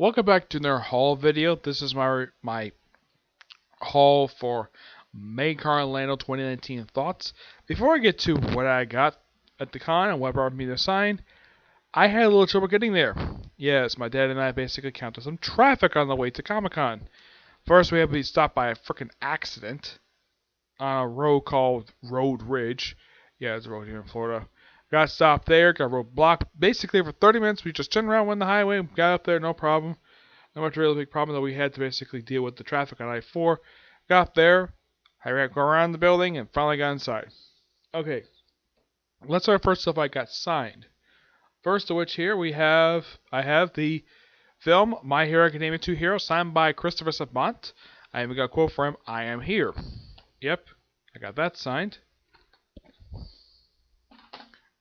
Welcome back to another haul video. This is my haul for Maker Orlando 2019 thoughts. Before I get to what I got at the con and what brought me to sign, I had a little trouble getting there. Yes, my dad and I basically encountered some traffic on the way to Comic-Con. First, we had to be stopped by a freaking accident on a road called Road Ridge. Yeah, it's a road here in Florida. Got stopped there, got road blocked. Basically, for 30 minutes, we just turned around, went on the highway, got up there, no problem. Not much really big problem, though we had to basically deal with the traffic on I-4. Got there, I ran go around the building, and finally got inside. Okay, let's start first off. I got signed. First of which here I have the film My Hero Academia 2 Hero signed by Christopher Sabat. I even got a quote from him, "I am here." Yep, I got that signed.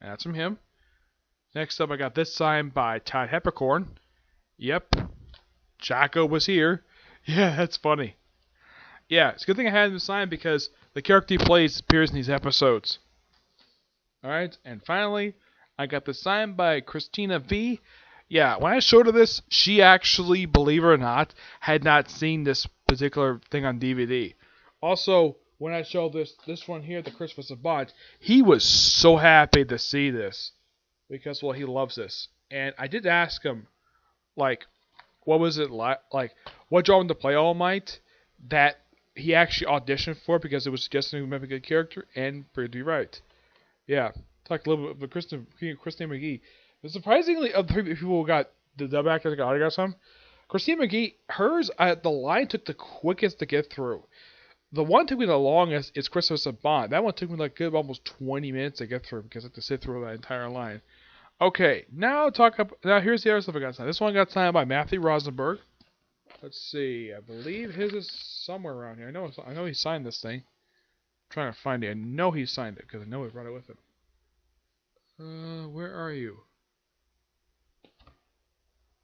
That's from him. Next up, I got this signed by Todd Heppercorn. Yep, Jocko was here. Yeah, that's funny. Yeah, it's a good thing I had him signed because the character he plays appears in these episodes. Alright, and finally, I got this signed by Christina V. Yeah, when I showed her this, she actually, believe it or not, had not seen this particular thing on DVD. Also, when I showed this one here to Christopher Sabat, he was so happy to see this because, well, he loves this. And I did ask him, like, what was it like? Like, what drew him to play All Might that he actually auditioned for because it was suggesting he would be a good character, and proved to be right. Yeah, talked a little bit about Christine McGee. But surprisingly, of the three people who got the dub actor that got autographs from, Christine McGee, hers, the line took the quickest to get through. The one took me the longest is Christopher Sabat. That one took me like good almost 20 minutes to get through because I had to sit through that entire line. Okay, now here's the other stuff I got signed. This one got signed by Matthew Rosenberg. Let's see, I believe his is somewhere around here. I know he signed this thing. I'm trying to find it. I know he signed it because I know he brought it with him. Where are you?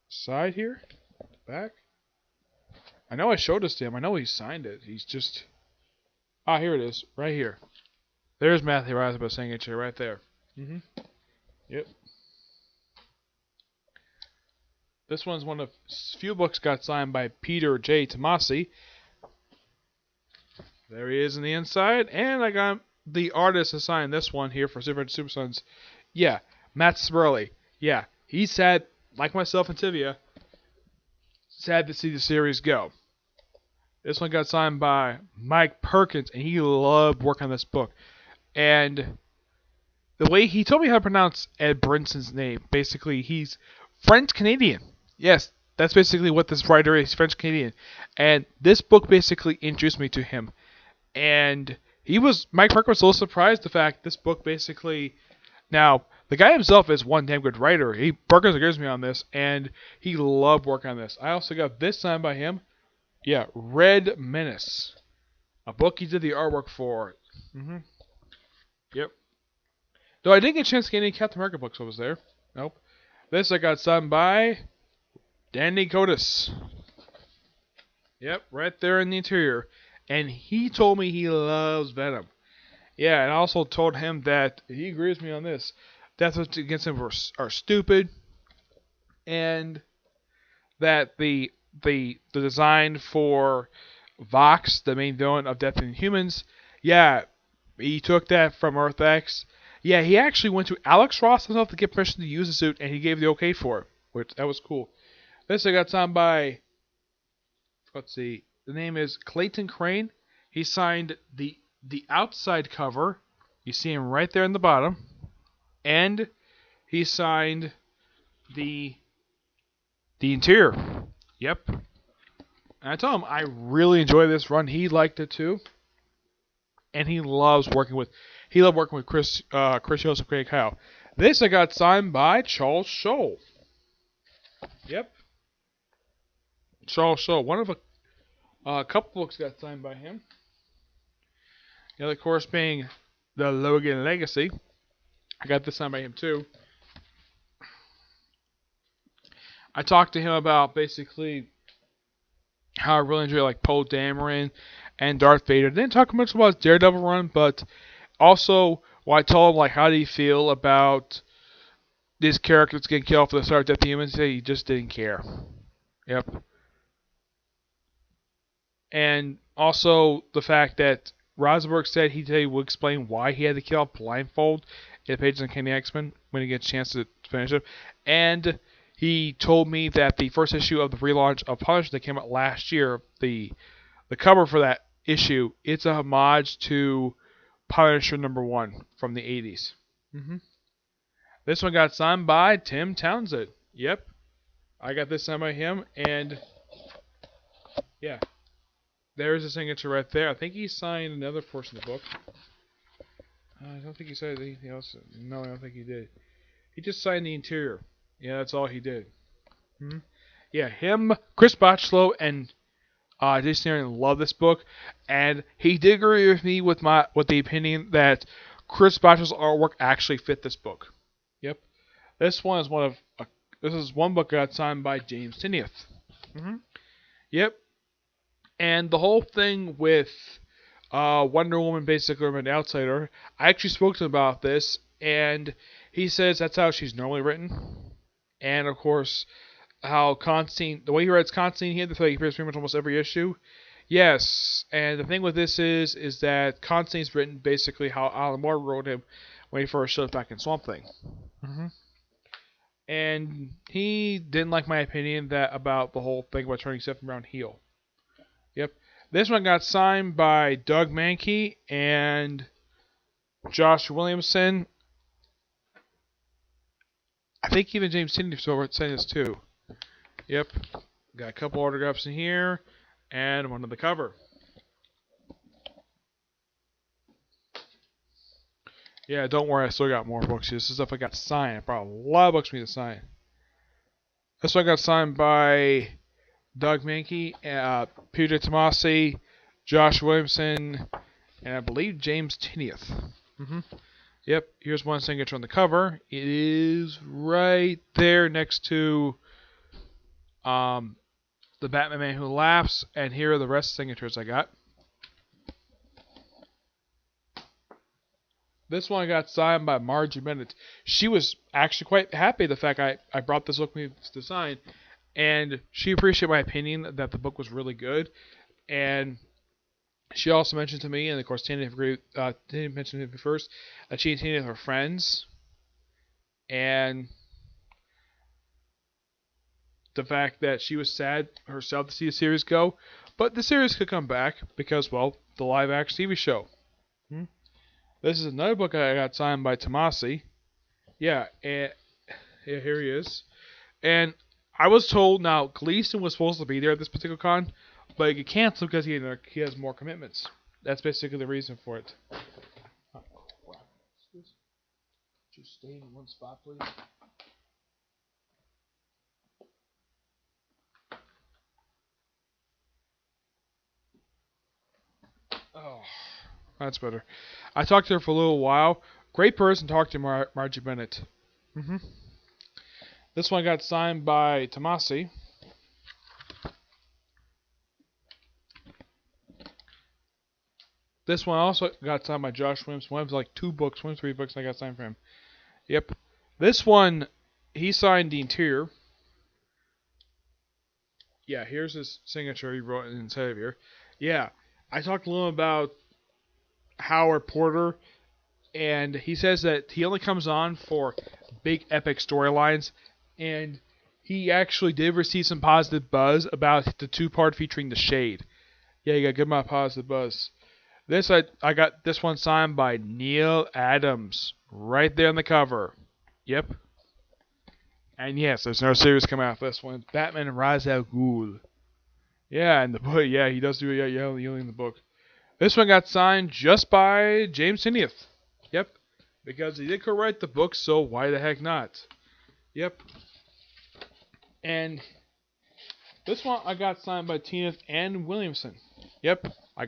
Side here? Back? I know I showed this to him. I know he signed it. He's just... Ah, here it is. Right here. There's Matthew Rosenberg's signature right there. Yep. This one's one of few books got signed by Peter J. Tomasi. There he is in the inside. And I got the artist to sign this one here for Super Sons. Yeah, Matt Sperley. Yeah, he's sad, like myself and Tivia, sad to see the series go. This one got signed by Mike Perkins, and he loved working on this book. And the way he told me how to pronounce Ed Brinson's name, basically he's French-Canadian. Yes, that's basically what this writer is, French-Canadian. And this book basically introduced me to him. And Mike Perkins was a little surprised the fact this book basically, now, the guy himself is one damn good writer. Perkins agrees with me on this, and he loved working on this. I also got this signed by him. Yeah, Red Menace. A book he did the artwork for. Yep. Though I didn't get a chance to get any Captain America books over there. Nope. This I got signed by Danny Cotis. Yep, right there in the interior. And he told me he loves Venom. Yeah, and I also told him that he agrees with me on this. Death Against Him are stupid. And that the design for Vox, the main villain of Death and Humans, yeah, he took that from Earth X. Yeah, he actually went to Alex Ross himself to get permission to use the suit, and he gave the okay for it, which that was cool. This I got signed by, let's see, the name is Clayton Crane. He signed the outside cover. You see him right there in the bottom, and he signed the interior. Yep. And I told him I really enjoy this run. He liked it too. And he loved working with Chris Joseph, Craig Kyle. This I got signed by Charles Scholl. Yep. Charles Scholl. One of a couple books got signed by him. The other, of course, being the Logan Legacy. I got this signed by him too. I talked to him about basically how I really enjoy like Poe Dameron and Darth Vader. Didn't talk much about his Daredevil run, but also I told him like how do you feel about this character that's getting killed for the start of Death of Humans? He just didn't care. Yep. And also the fact that Rosenberg said he would explain why he had to kill Blindfold in the Pages of Uncanny X-Men when he gets a chance to finish it. And he told me that the first issue of the relaunch of Punisher that came out last year, the cover for that issue, it's a homage to Punisher #1 from the 80s. This one got signed by Tim Townsend. Yep. I got this signed by him, and yeah. There's a signature right there. I think he signed another portion of the book. I don't think he signed anything else. No, I don't think he did. He just signed the interior. Yeah, that's all he did. Yeah, him, Chris Bachalo, and Jason Aaron love this book, and he did agree with me with the opinion that Chris Bachalo's artwork actually fit this book. Yep. This one is one book that got signed by James Tynion. Yep. And the whole thing with Wonder Woman, basically, an outsider, I actually spoke to him about this, and he says that's how she's normally written. And, of course, how Constantine, the way he writes Constantine, he had to play pretty much almost every issue. Yes, and the thing with this is that Constantine's written basically how Alan Moore wrote him when he first showed up back in Swamp Thing. And he didn't like my opinion about the whole thing about turning Stephen Brown heel. Yep. This one got signed by Doug Mahnke and Josh Williamson. I think even James Tynion signed this too. Yep. Got a couple autographs in here and one on the cover. Yeah, don't worry, I still got more books here. This is stuff I got signed. I brought a lot of books for me to sign. This one got signed by Doug Mahnke, Peter Tomasi, Josh Williamson, and I believe James Tynion. Yep, here's one signature on the cover. It is right there next to the Batman Man Who Laughs, and here are the rest of the signatures I got. This one got signed by Margie Bennett. She was actually quite happy the fact I brought this book to sign, and she appreciated my opinion that the book was really good. And she also mentioned to me, and of course Tina mentioned to me first, that she and Tina are friends, and the fact that she was sad herself to see the series go, but the series could come back because, well, the live-action TV show. This is another book I got signed by Tomasi. Yeah, and yeah, here he is. And I was told now Gleason was supposed to be there at this particular con, but he canceled because he has more commitments. That's basically the reason for it. Oh, crap. Just stay in one spot, please. Oh, that's better. I talked to her for a little while. Great person, talked to Margie Bennett. This one got signed by Tomasi. This one also got signed by Josh Williams. One of like 3 books I got signed for him. Yep. This one, he signed the interior. Yeah, here's his signature he wrote inside of here. Yeah, I talked a little about Howard Porter, and he says that he only comes on for big epic storylines, and he actually did receive some positive buzz about the 2-part featuring The Shade. Yeah, you got a good amount of positive buzz. This I got this one signed by Neil Adams, right there on the cover. Yep. And yes, there's no series coming out for this one. Batman and Ra's al Ghul. Yeah, and the book. Yeah, he does do yelling in the book. This one got signed just by James Tynion. Yep. Because he did co-write the book, so why the heck not? Yep. And this one I got signed by Tynion and Williamson. Yep. I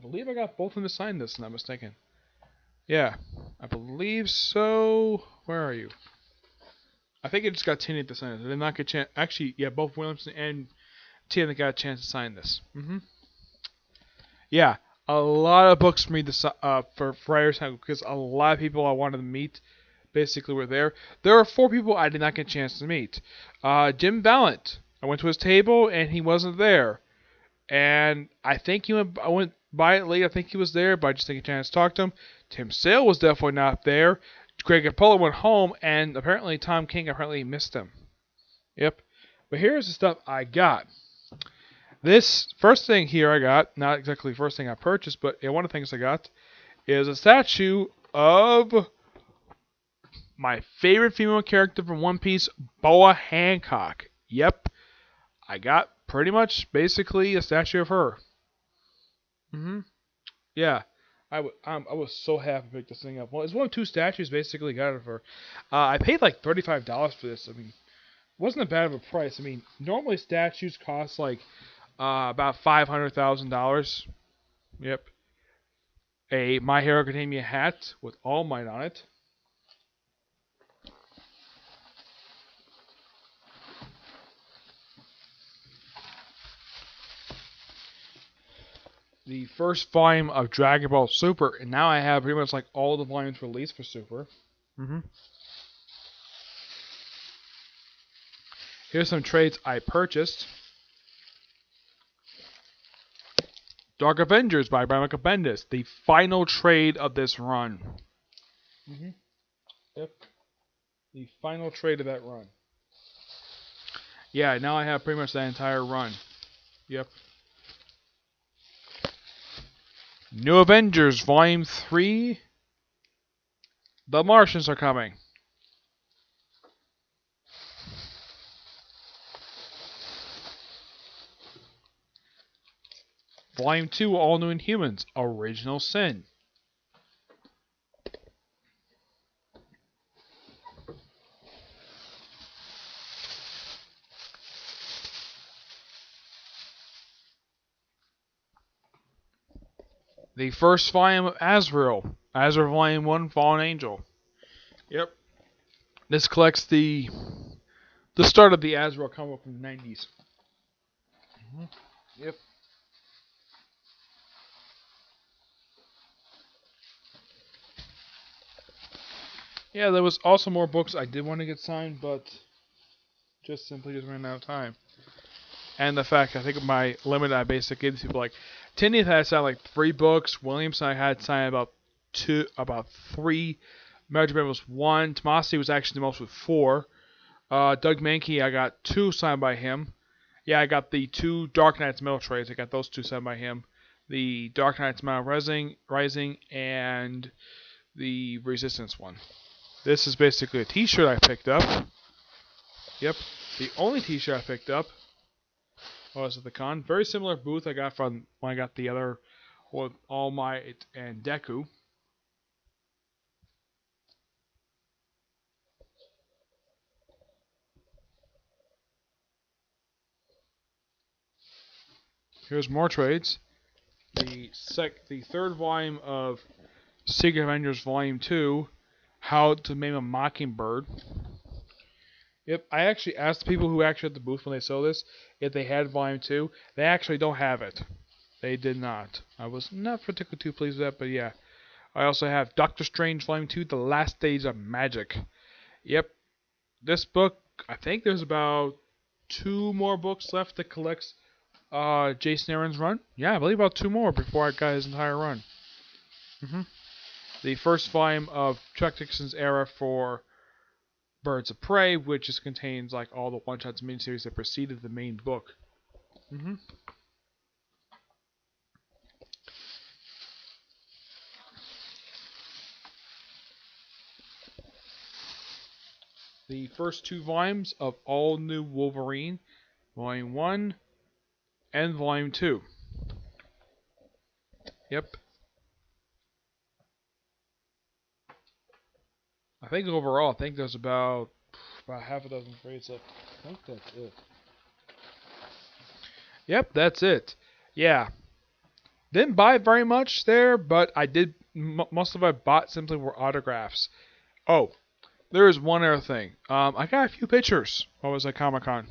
believe I got both of them to sign this, if I'm not mistaken. Yeah. I believe so. Where are you? I think I just got Tynion to sign it. I did not get a chance. Actually, yeah, both Williamson and Tynion got a chance to sign this. Yeah. A lot of books for me for Friars because a lot of people I wanted to meet basically were there. There are 4 people I did not get a chance to meet. Jim Ballant. I went to his table and he wasn't there. And I think I went by it late. I think he was there, but I just didn't get a chance to talk to him. Tim Sale was definitely not there. Greg Capullo went home, and apparently Tom King apparently missed him. Yep. But here's the stuff I got. This first thing here I got, not exactly the first thing I purchased, but one of the things I got is a statue of my favorite female character from One Piece, Boa Hancock. Yep. I got pretty much basically a statue of her. Yeah. I was so happy to pick this thing up. Well, it's one of two statues basically got of her. I paid like $35 for this. I mean, it wasn't that bad of a price. I mean, normally statues cost like about $500,000. Yep. A My Hero Academia hat with All Might on it. The first volume of Dragon Ball Super, and now I have pretty much like all the volumes released for Super. Here's some trades I purchased. Dark Avengers by Brian Michael Bendis, the final trade of this run. Yep. The final trade of that run. Yeah, now I have pretty much that entire run. Yep. New Avengers Volume 3. The Martians are coming. Volume 2, All New Inhumans, Original Sin. The first volume of Azrael, Azrael Volume 1, Fallen Angel. Yep. This collects the start of the Azrael comic book from the 90s. Yep. Yeah, there was also more books I did want to get signed, but just ran out of time. And the fact, I think my limit I basically gave people like, Tinian had signed like 3 books, Williamson I had signed about 3, Marjorie was 1, Tomasi was actually the most with 4, Doug Mankey I got 2 signed by him. Yeah, I got the 2 Dark Knights metal trades, I got those 2 signed by him. The Dark Knights Metal Rising and the Resistance one. This is basically a t-shirt I picked up. Yep, the only t-shirt I picked up was at the con. Very similar booth I got from when I got the other with All Might and Deku. Here's more trades. The third volume of Secret Avengers Volume 2, How to Maim a Mockingbird. Yep, I actually asked the people who actually at the booth when they sold this if they had Volume 2. They actually don't have it. They did not. I was not particularly too pleased with that, but yeah. I also have Doctor Strange Volume 2, The Last Days of Magic. Yep. This book, I think there's about 2 more books left that collects Jason Aaron's run. Yeah, I believe about 2 more before I got his entire run. The first volume of Chuck Dixon's era for Birds of Prey, which just contains like all the one-shots and miniseries that preceded the main book. The first 2 volumes of All New Wolverine, Volume 1 and Volume 2. Yep. I think overall, there's about half a dozen trades left. I think that's it. Yep, that's it. Yeah. Didn't buy very much there, but I did. Most of I bought simply were autographs. Oh, there is one other thing. I got a few pictures while I was at Comic-Con.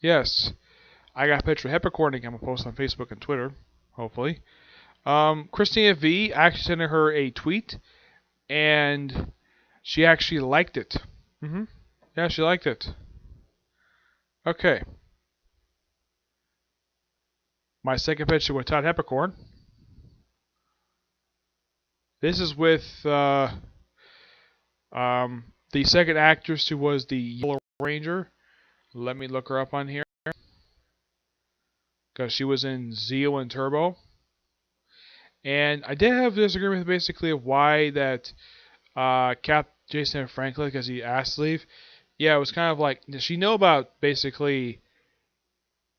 Yes. I got a picture of Heppicorning. I'm going to post on Facebook and Twitter, hopefully. Christina V. actually sent her a tweet, and she actually liked it. Yeah, she liked it. Okay. My second picture with Todd Peppercorn. This is with the second actress who was the Yellow Ranger. Let me look her up on here. Because she was in Zeo and Turbo. And I did have a disagreement basically of why that Cap Jason Franklin, because he asked to leave. Yeah, it was kind of like, does she know about basically,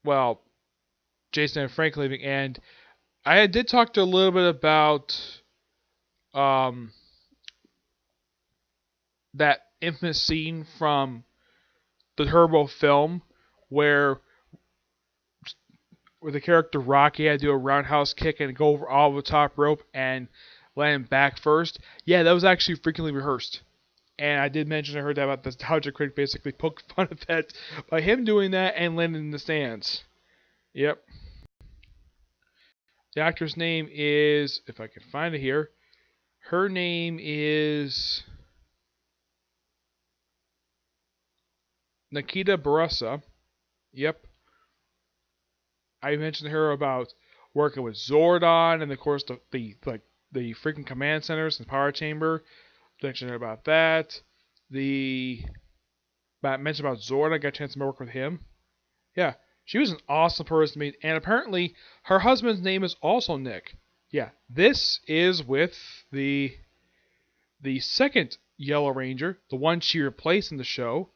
well, Jason Franklin leaving? And I did talk to a little bit about um, that infamous scene from the Turbo film where the character Rocky had to do a roundhouse kick and go over all the top rope and land back first. Yeah, that was actually frequently rehearsed. And I did mention to her that about the Nostalgia Critic basically poke fun at that by him doing that and landing in the stands. Yep. The actor's name is, if I can find it here, her name is Nikita Barasa. Yep. I mentioned to her about working with Zordon and of course the freaking command centers and power chamber. Mentioned about that. I mentioned about Zordon. I got a chance to work with him. Yeah, she was an awesome person to meet, and apparently her husband's name is also Nick. Yeah, this is with the second Yellow Ranger, the one she replaced in the show.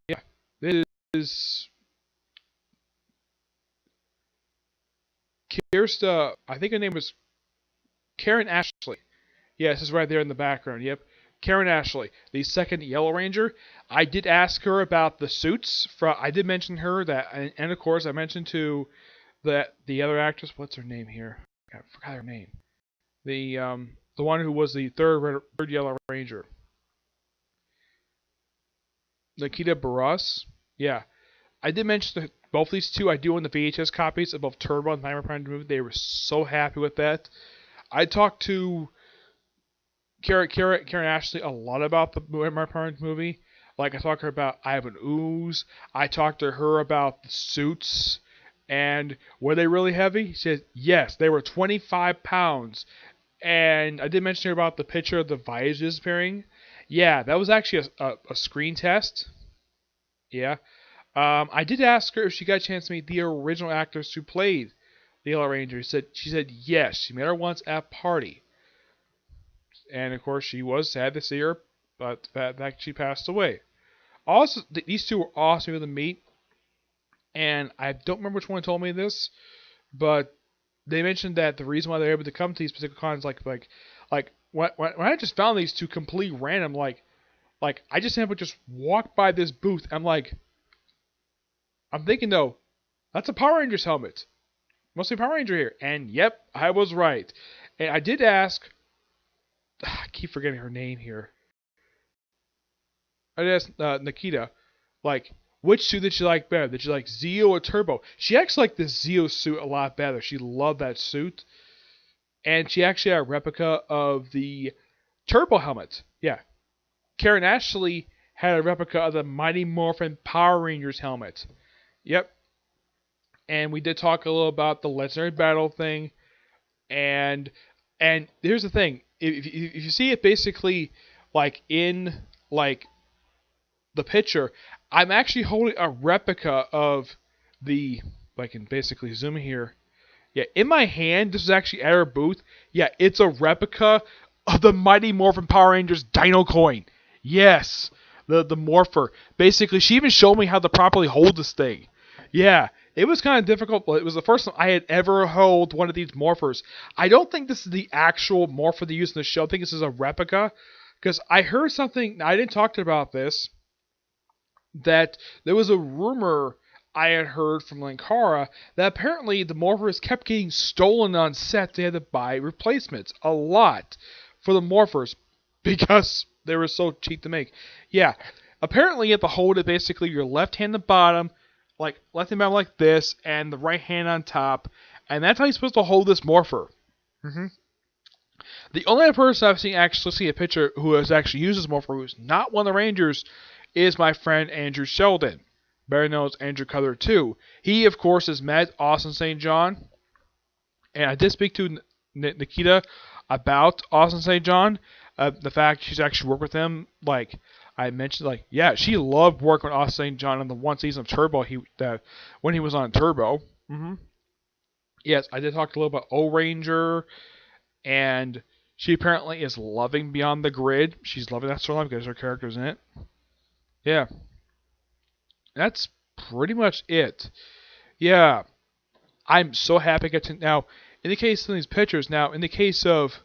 Yeah, this is Kirsta. I think her name was Karen Ashley. Yes, it's right there in the background. Yep. Karen Ashley, the second Yellow Ranger. I did ask her about the suits. I did mention her that, and of course I mentioned to the other actress. What's her name here? I forgot her name. The one who was the third Yellow Ranger. Nikita Barras. Yeah, I did mention that both these two. I do own the VHS copies of both Turbo and Nightmare Prime movie. They were so happy with that. I talked to Karen Ashley a lot about the Nightmare Prime movie. Like I talked to her about Ivan Ooze. I talked to her about the suits. And were they really heavy? She said, yes, they were 25 pounds. And I did mention to her about the picture of the visors disappearing. Yeah, that was actually a screen test. Yeah. I did ask her if she got a chance to meet the original actors who played the Yellow Ranger. She said yes. She met her once at a party. And of course, she was sad to see her, but the fact she passed away. Also, these two were awesome to meet. And I don't remember which one told me this, but they mentioned that the reason why they're able to come to these particular cons, like when I just found these two completely random, like I just happened to just walk by this booth. I'm thinking though, that's a Power Rangers helmet. Must be Power Ranger here. And yep, I was right. And I did ask, I keep forgetting her name here. I asked Nikita, like, which suit did she like better? Did she like Zeo or Turbo? She actually liked the Zeo suit a lot better. She loved that suit. And she actually had a replica of the Turbo helmet. Yeah. Karen Ashley had a replica of the Mighty Morphin Power Rangers helmet. Yep. And we did talk a little about the Legendary Battle thing. And here's the thing. If you see it basically like in like the picture, I'm actually holding a replica of the, if I can basically zoom here. Yeah, in my hand, this is actually at her booth. Yeah, it's a replica of the Mighty Morphin Power Rangers Dino Coin. Yes, the Morpher. Basically, she even showed me how to properly hold this thing. Yeah, it was kind of difficult, but it was the first time I had ever held one of these Morphers. I don't think this is the actual Morpher they use in the show. I think this is a replica. Because I heard something, I didn't talk to her about this, that there was a rumor I had heard from Linkara that apparently the Morphers kept getting stolen on set. They had to buy replacements a lot for the Morphers because they were so cheap to make. Yeah, apparently you have to hold it basically your left hand at the bottom, like left hand bottom like this, and the right hand on top, and that's how you're supposed to hold this Morpher. The only other person I've seen actually see a picture who has actually used this Morpher, who's not one of the Rangers, is my friend Andrew Sheldon. better known as Andrew Cutler 2. He, of course, has met Austin St. John, and I did speak to Nikita about Austin St. John. The fact she's actually worked with him, like I mentioned, like yeah, she loved working with Austin St. John on the one season of Turbo. When he was on Turbo. Yes, I did talk a little about O-Ranger, and she apparently is loving Beyond the Grid. She's loving that storyline because her character's in it. Yeah, that's pretty much it. Yeah, I'm so happy to get to now. In the case of these pictures, now in the case of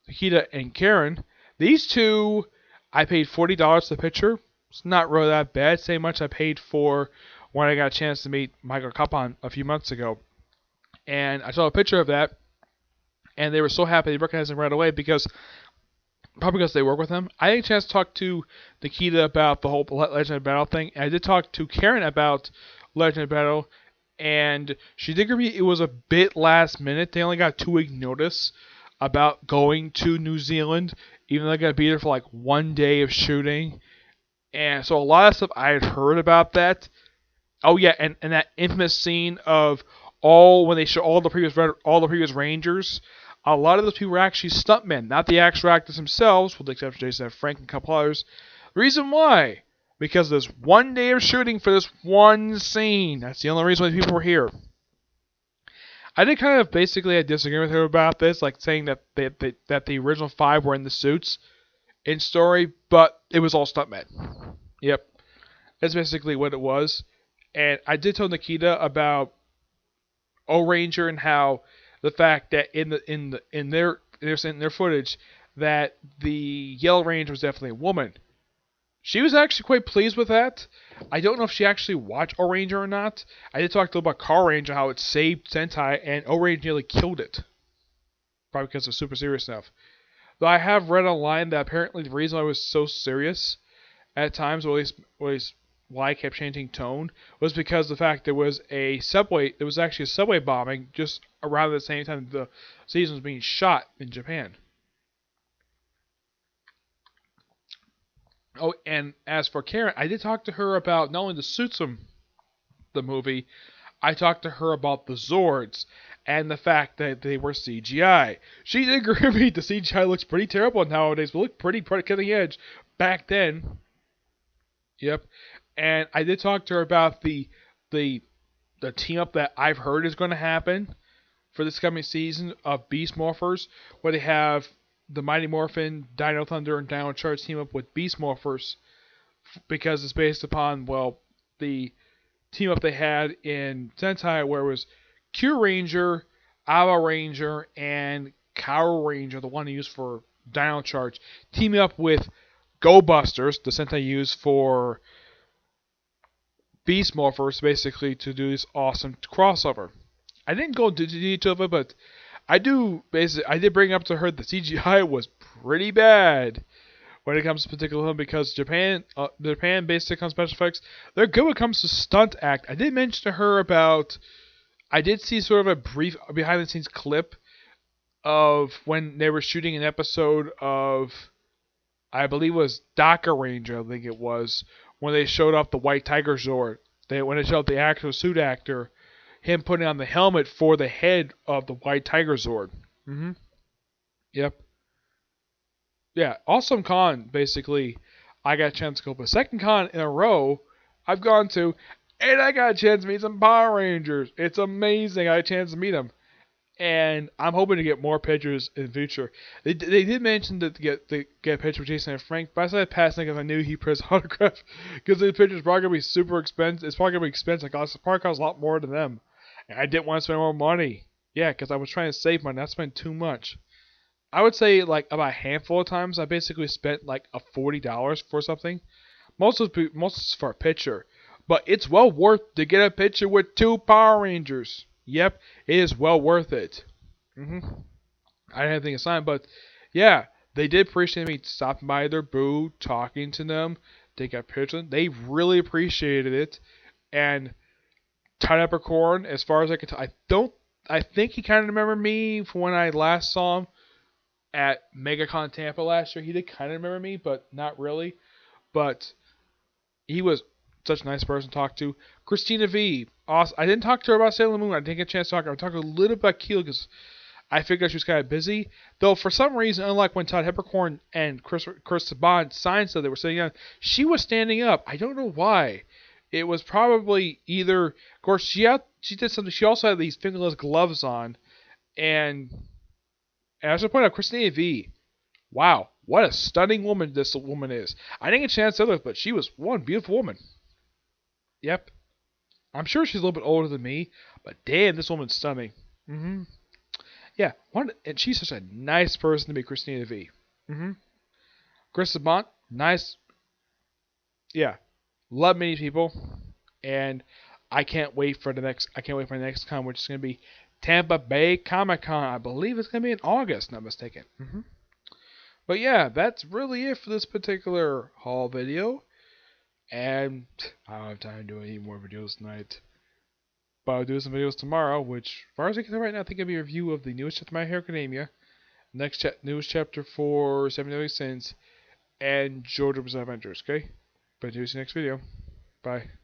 Nikita and Karen, these two, I paid $40 the picture. It's not really that bad. Same much I paid for when I got a chance to meet Michael Capon a few months ago. And I saw a picture of that, and they were so happy they recognized him right away probably because they work with him. I had a chance to talk to Nikita about the whole Legend of Battle thing, and I did talk to Karen about Legend of Battle, and she did agree it was a bit last minute. They only got 2-week notice about going to New Zealand, even though they got to be there for like 1 day of shooting. And so a lot of stuff I had heard about that. Oh yeah, and that infamous scene of when they show all the previous Rangers. A lot of those people were actually stuntmen, not the actual actors themselves, with the exception of Jason F. Frank and a couple others. The reason why? Because there's 1 day of shooting for this one scene. That's the only reason why these people were here. I did kind of basically disagree with her about this, like saying that the original 5 were in the suits in story, but it was all stuntmen. Yep, that's basically what it was. And I did tell Nikita about O-Ranger and how the fact that in their footage that the Yellow Ranger was definitely a woman. She was actually quite pleased with that. I don't know if she actually watched O-Ranger or not. I did talk to her about Carranger, how it saved Sentai, and O-Ranger nearly killed it. Probably because of super serious stuff. Though I have read online that apparently the reason I was so serious at times, or at least why I kept changing tone, was because of the fact there was actually a subway bombing just around the same time the season was being shot in Japan. Oh, and as for Karen, I did talk to her about not only the suits from the movie, I talked to her about the Zords and the fact that they were CGI. She did agree with me the CGI looks pretty terrible nowadays, but looked pretty cutting edge back then. Yep. And I did talk to her about the team up that I've heard is going to happen for this coming season of Beast Morphers, where they have the Mighty Morphin, Dino Thunder, and Dino Charge team up with Beast Morphers, because it's based upon, well, the team up they had in Sentai, where it was Kyuranger, Ava Ranger, and Kaoru Ranger, the one used for Dino Charge, teaming up with Go Busters, the Sentai used for Beast Morphers, basically to do this awesome crossover. I didn't go into detail of it, but I did bring up to her the CGI was pretty bad when it comes to particular film, because Japan basically on special effects, they're good when it comes to stunt act. I did mention to her about, I did see sort of a brief behind the scenes clip of when they were shooting an episode of, I believe it was Daka Ranger, I think it was, when they showed off the White Tiger Zord. When they showed the actual suit actor, him putting on the helmet for the head of the White Tiger Zord. Yep. Yeah, Awesome Con, basically, I got a chance to go for the second con in a row I've gone to, and I got a chance to meet some Power Rangers. It's amazing. I had a chance to meet them. And I'm hoping to get more pictures in the future. They did mention that to get a picture with Jason and Frank, but I started passing because I knew he put his autograph, because the picture's probably going to be super expensive. It's probably going to be expensive. It probably costs a lot more than them. And I didn't want to spend more money. Yeah, because I was trying to save money, not spend too much. I would say like about a handful of times I basically spent like a $40 for something. Most is for a picture. But it's well worth to get a picture with 2 Power Rangers. Yep, it is well worth it. I didn't have anything to sign, but yeah, they did appreciate me stopping by their booth, talking to them, taking a picture. They really appreciated it. And Todd Eppercorn, as far as I can tell, I think he kind of remembered me from when I last saw him at MegaCon Tampa last year. He did kind of remember me, but not really. But he was such a nice person to talk to. Christina V. Awesome. I didn't talk to her about Sailor Moon. I didn't get a chance to talk to her. I talked a little bit about Keel because I figured she was kind of busy. Though for some reason, unlike when Todd Heppercorn and Chris Saban signed stuff they were sitting on, she was standing up. I don't know why. It was probably either, of course, she did something. She also had these fingerless gloves on, and I should point out Christina V. Wow, what a stunning woman this woman is. I didn't get a chance to others, but she was one beautiful woman. Yep. I'm sure she's a little bit older than me, but damn, this woman's stunning. Yeah, and she's such a nice person to be, Christina V. Chris Saban, nice. Yeah, love many people, and I can't wait for the next. I can't wait for the next con, which is going to be Tampa Bay Comic Con. I believe it's going to be in August, not mistaken. But yeah, that's really it for this particular haul video. And I don't have time to do any more videos tonight. But I'll do some videos tomorrow, which, as far as I can tell right now, I think it'll be a review of the newest chapter of My Hero Academia, next newest chapter for 7 Deadly Sins, and JoJo's Adventures, okay? But see you next video. Bye.